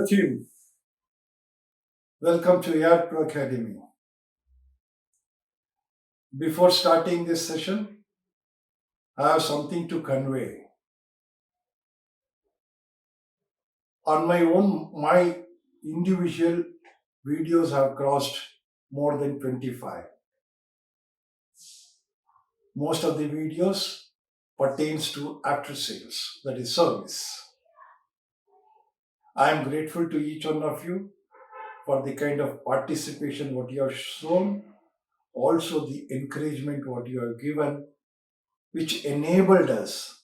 Hello, team. Welcome to Air Pro Academy. Before starting this session, I have something to convey. On my own, my individual videos have crossed more than 25. Most of the videos pertains to after sales, that is service. I am grateful to each one of you for the kind of participation what you have shown, also the encouragement what you have given, which enabled us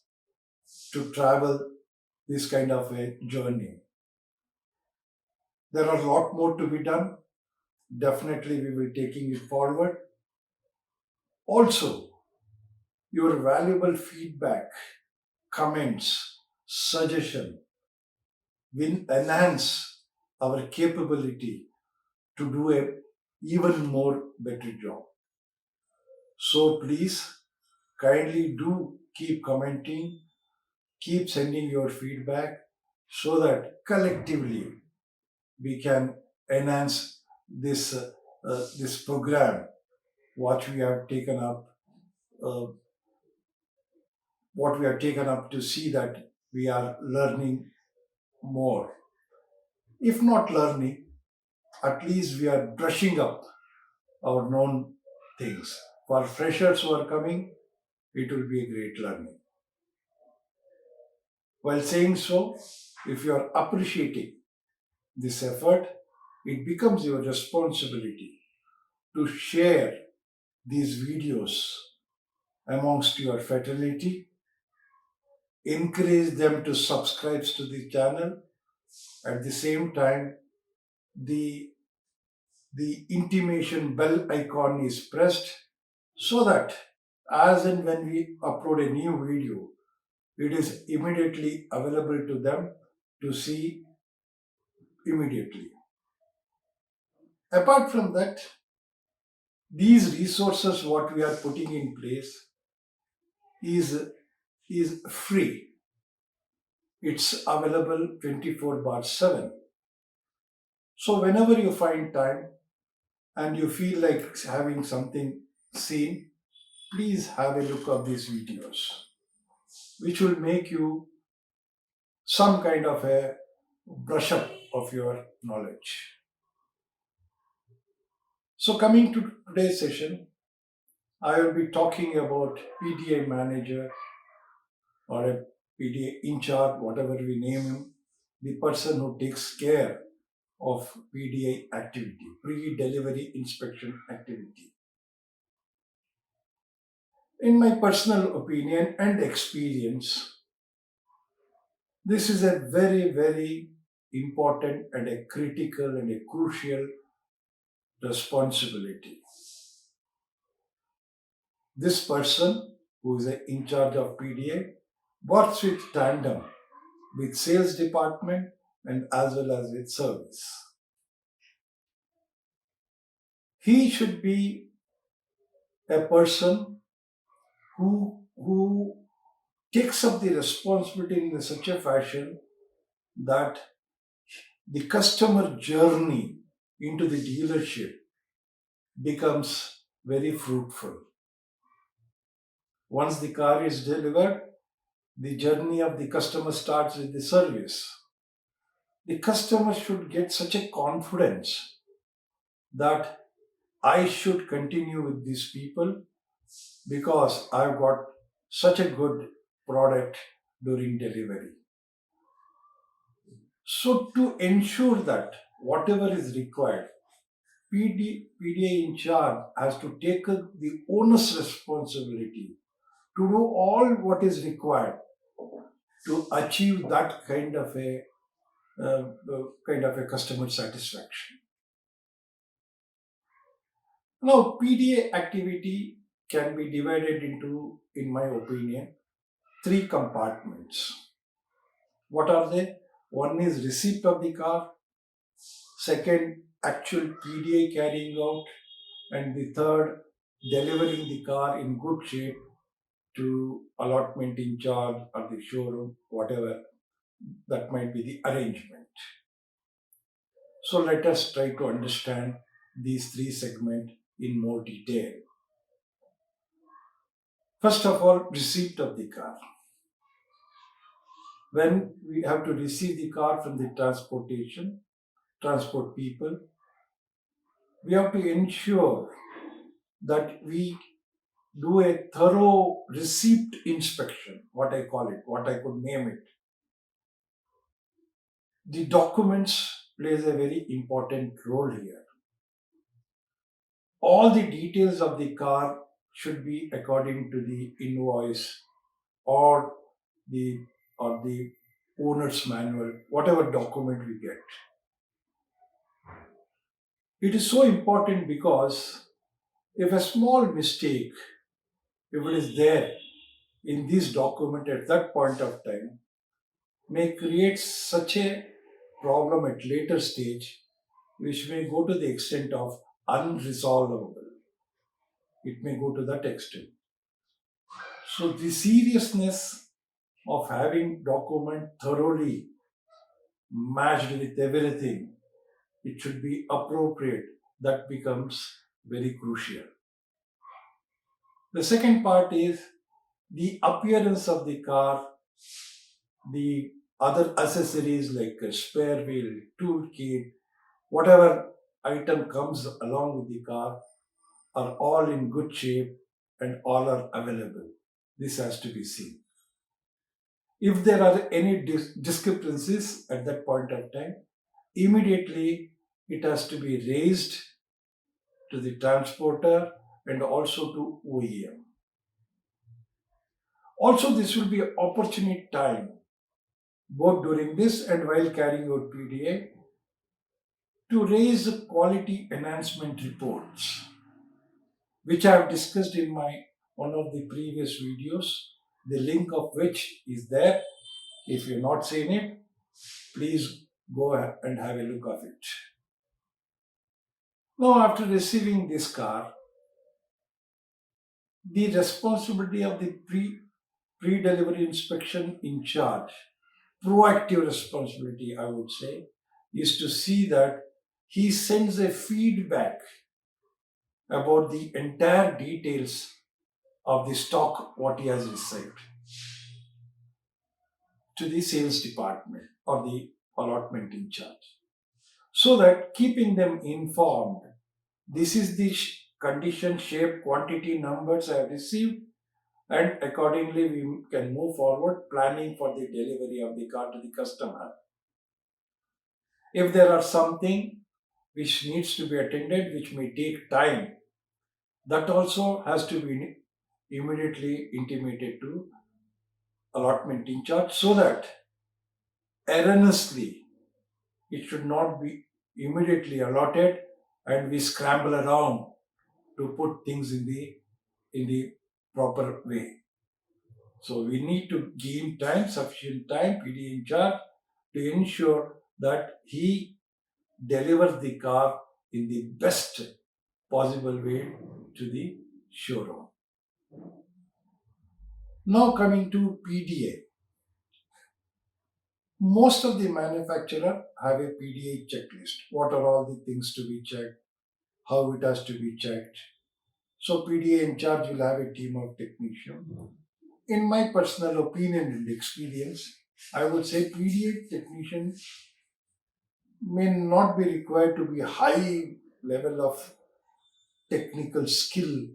to travel this kind of a journey. There are a lot more to be done. Definitely, we will be taking it forward. Also, your valuable feedback, comments, suggestion will enhance our capability to do a even more better job. So please kindly do keep commenting, keep sending your feedback so that collectively we can enhance this program what we have taken up uh, what we have taken up to see that we are learning more. If not learning, at least we are brushing up our known things. For freshers who are coming, it will be a great learning. While saying so, if you are appreciating this effort, it becomes your responsibility to share these videos amongst your fraternity, encourage them to subscribe to the channel. At the same time, the the intimation bell icon is pressed so that as and when we upload a new video, it is immediately available to them to see immediately. Apart from that, these resources what we are putting in place is is free. It's available 24/7. So whenever you find time and you feel like having something seen, please have a look at these videos, which will make you some kind of a brush up of your knowledge. So, coming to today's session, I will be talking about PDA manager or a PDA in charge, whatever we name him, the person who takes care of PDA activity, pre delivery inspection activity. In my personal opinion and experience, this is a very, very important and a critical and a crucial responsibility. This person who is in charge of PDA works with tandem with sales department and as well as with service. He should be a person who takes up the responsibility in such a fashion that the customer journey into the dealership becomes very fruitful. Once the car is delivered, the journey of the customer starts with the service. The customer should get such a confidence that I should continue with these people because I've got such a good product during delivery. So, to ensure that whatever is required, PDA in charge has to take the onus responsibility to do all what is required to achieve that kind of a customer satisfaction. Now, PDA activity can be divided into, in my opinion, three compartments. What are they? One is receipt of the car, second, actual PDA carrying out, and the third, delivering the car in good shape to allotment in charge or the showroom, whatever that might be the arrangement. So let us try to understand these three segments in more detail. First of all, receipt of the car. When we have to receive the car from the transport people, we have to ensure that we do a thorough receipt inspection, what I call it, what I could name it. The documents plays a very important role here. All the details of the car should be according to the invoice or the the owner's manual, whatever document we get. It is so important because if a small mistake, if it is there in this document at that point of time, may create such a problem at later stage, which may go to the extent of unresolvable. It may go to that extent. So the seriousness of having document thoroughly matched with everything, it should be appropriate. That becomes very crucial. The second part is the appearance of the car, the other accessories like a spare wheel, toolkit, whatever item comes along with the car are all in good shape and all are available. This has to be seen. If there are any discrepancies at that point of time, immediately it has to be raised to the transporter and also to OEM. Also, this will be an opportunity time, both during this and while carrying out PDA, to raise the quality enhancement reports, which I have discussed in my one of the previous videos, the link of which is there. If you've not seen it, please go and have a look of it. Now, after receiving this car, the responsibility of the pre-delivery inspection in charge, proactive responsibility, I would say, is to see that he sends a feedback about the entire details of the stock what he has received to the sales department or the allotment in charge, so that keeping them informed, this is the condition, shape, quantity, numbers I have received, and accordingly we can move forward planning for the delivery of the car to the customer. If there are something which needs to be attended, which may take time, that also has to be immediately intimated to allotment in charge, so that erroneously it should not be immediately allotted and we scramble around to put things in the proper way. So we need to give him time, sufficient time, PD in charge, to ensure that he delivers the car in the best possible way to the showroom. Now coming to PDA. Most of the manufacturer have a PDA checklist. What are all the things to be checked? How it has to be checked? So PDA in charge will have a team of technicians. In my personal opinion and experience, I would say PDA technician may not be required to be high level of technical skill.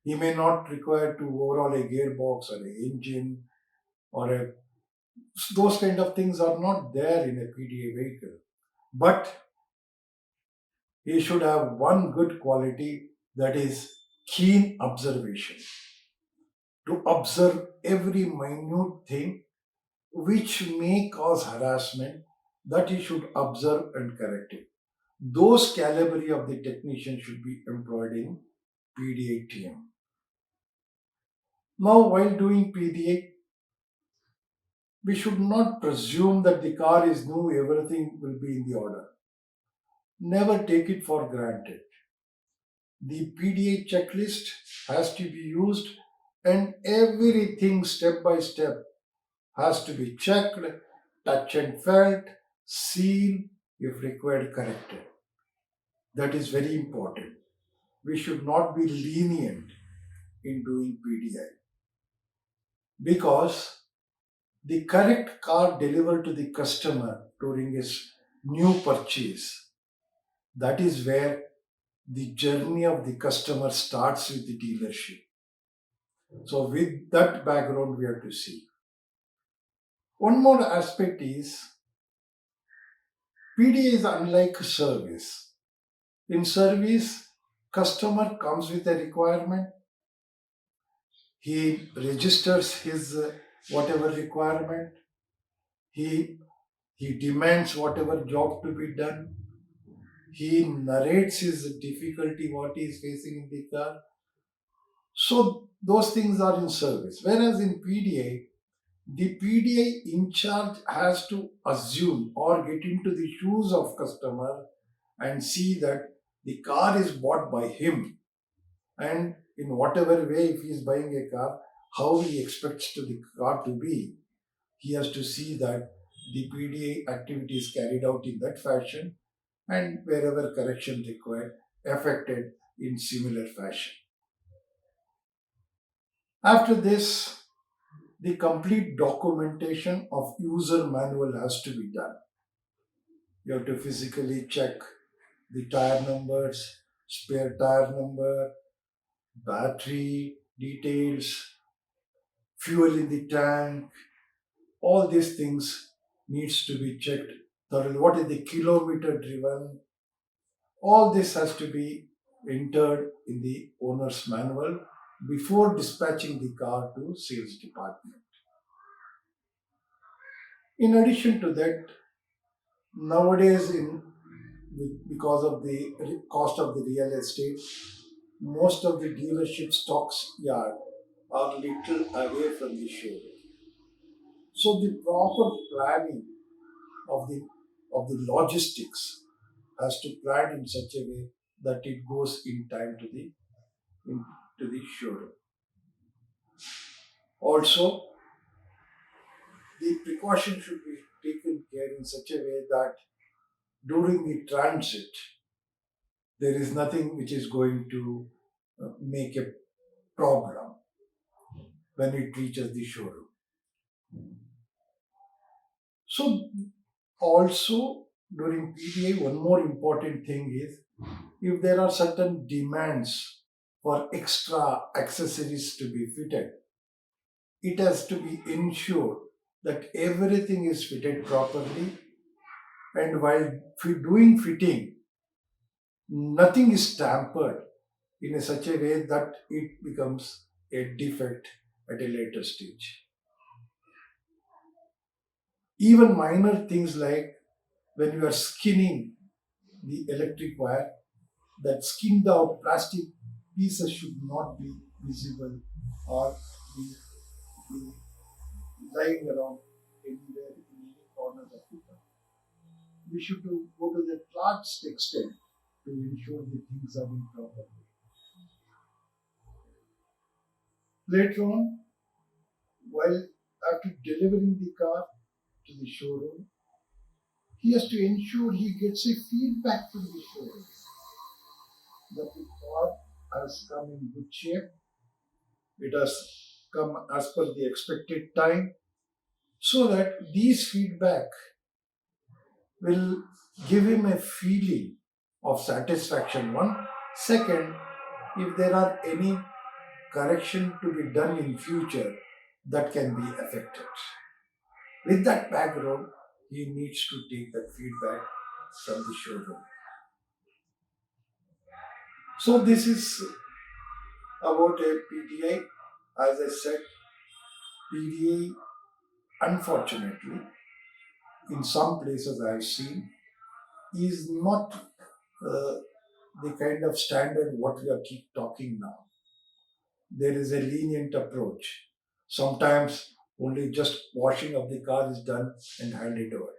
He may not require to overhaul a gearbox or an engine or a those kind of things are not there in a PDA vehicle. But he should have one good quality, that is keen observation, to observe every minute thing which may cause harassment, that he should observe and correct it. Those caliber of the technician should be employed in PDA team. Now, while doing PDA, we should not presume that the car is new, everything will be in the order. Never take it for granted. The PDA checklist has to be used, and everything step by step has to be checked, touch and felt, seen. if required, corrected. That is very important. We should not be lenient in doing PDI because the correct car delivered to the customer during his new purchase, that is where the journey of the customer starts with the dealership. So, with that background, we have to see. One more aspect is PDA is unlike service. In service, customer comes with a requirement, he registers his whatever requirement, he he demands whatever job to be done, he narrates his difficulty what he is facing in the car. So those things are in service. Whereas in PDA, the PDA in charge has to assume or get into the shoes of customer and see that the car is bought by him, and in whatever way, if he is buying a car, how he expects to the car to be, he has to see that the PDA activity is carried out in that fashion, and wherever correction required, affected in similar fashion. After this, the complete documentation of user manual has to be done. You have to physically check the tire numbers, spare tire number, battery details, fuel in the tank, all these things needs to be checked thoroughly. What is the kilometer driven? All this has to be entered in the owner's manual before dispatching the car to sales department. In addition to that, nowadays because of the cost of the real estate, most of the dealership stocks yard are little away from the showroom. So the proper planning of the logistics has to plan in such a way that it goes in time to the showroom. Also, the precaution should be taken care in such a way that during the transit there is nothing which is going to make a problem when it reaches the showroom. So also during PDA, one more important thing is if there are certain demands for extra accessories to be fitted, it has to be ensured that everything is fitted properly, and while doing fitting, nothing is tampered in such a way that it becomes a defect at a later stage. Even minor things like when you are skinning the electric wire, that skinned out plastic pieces should not be visible or be lying around anywhere in any corners of the car. We should go to the largest extent to ensure the things are in proper way. Later on, while after delivering the car to the showroom, he has to ensure he gets a feedback from the showroom that the car has come in good shape, it has come as per the expected time, so that these feedback will give him a feeling of satisfaction. One. Second, if there are any correction to be done in future that can be affected. With that background, he needs to take that feedback from the showroom. So this is about a PDI. As I said, PDA, unfortunately, in some places I have seen, is not the kind of standard what we are keep talking now. There is a lenient approach. Sometimes only just washing of the car is done and handed over.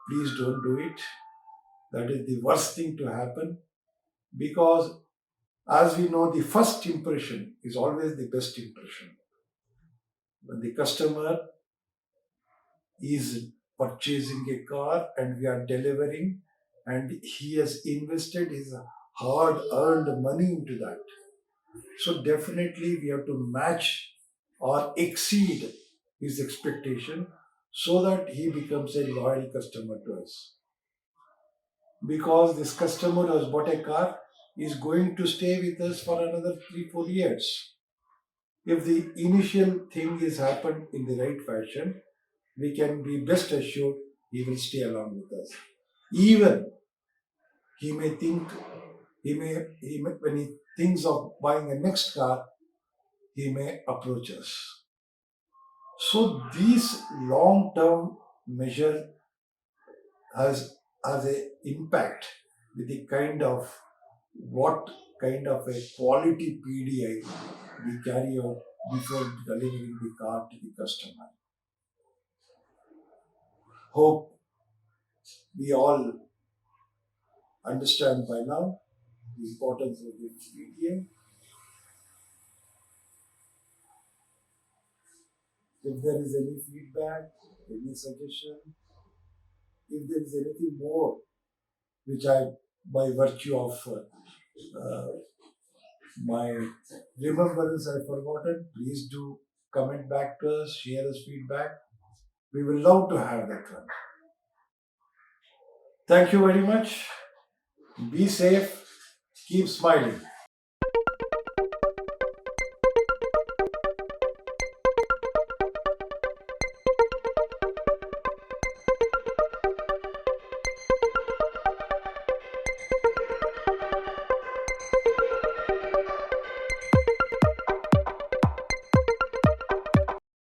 Please don't do it. That is the worst thing to happen, because as we know, the first impression is always the best impression. When the customer is purchasing a car and we are delivering, and he has invested his hard earned money into that. So definitely we have to match or exceed his expectation so that he becomes a loyal customer to us. Because this customer who has bought a car is going to stay with us for another 3 4 years. If the initial thing is happened in the right fashion, we can be best assured he will stay along with us. Even he may think he may when he thinks of buying a next car, he may approach us. So these long-term measure has a impact with the kind of what kind of a quality PDI we carry out before delivering the car to the customer. Hope we all understand by now the importance of the PDA. If there is any feedback, any suggestion, if there is anything more which I, by virtue of my remembrance, I forgotten, please do comment back to us, share us feedback. We will love to have that one. Thank you very much. Be safe. Keep smiling.